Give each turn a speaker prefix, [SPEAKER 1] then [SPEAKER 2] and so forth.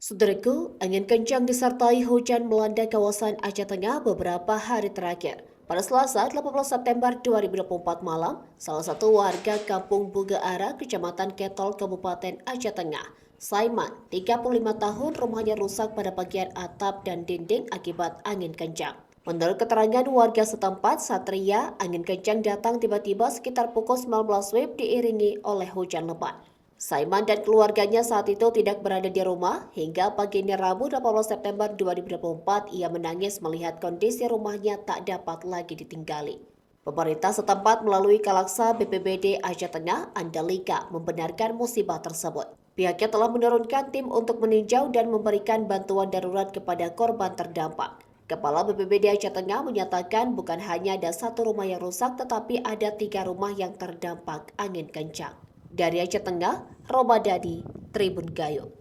[SPEAKER 1] Saudaraku, angin kencang disertai hujan melanda kawasan Aceh Tengah beberapa hari terakhir. Pada Selasa, 18 September 2024 malam, salah satu warga Kampung Bugaara, Kecamatan Ketol, Kabupaten Aceh Tengah, Saiman, 35 tahun, rumahnya rusak pada bagian atap dan dinding akibat angin kencang. Menurut keterangan warga setempat, Satria, angin kencang datang tiba-tiba sekitar pukul 19 WIB diiringi oleh hujan lebat. Saiman dan keluarganya saat itu tidak berada di rumah hingga paginya Rabu 18 September 2024 ia menangis melihat kondisi rumahnya tak dapat lagi ditinggali. Pemerintah setempat melalui Kalaksa BPBD Aceh Tengah, Andalika, membenarkan musibah tersebut. Pihaknya telah menurunkan tim untuk meninjau dan memberikan bantuan darurat kepada korban terdampak. Kepala BPBD Aceh Tengah menyatakan bukan hanya ada satu rumah yang rusak tetapi ada 3 rumah yang terdampak angin kencang. Dari Aceh Tengah, Romadadi, Tribun Gayo.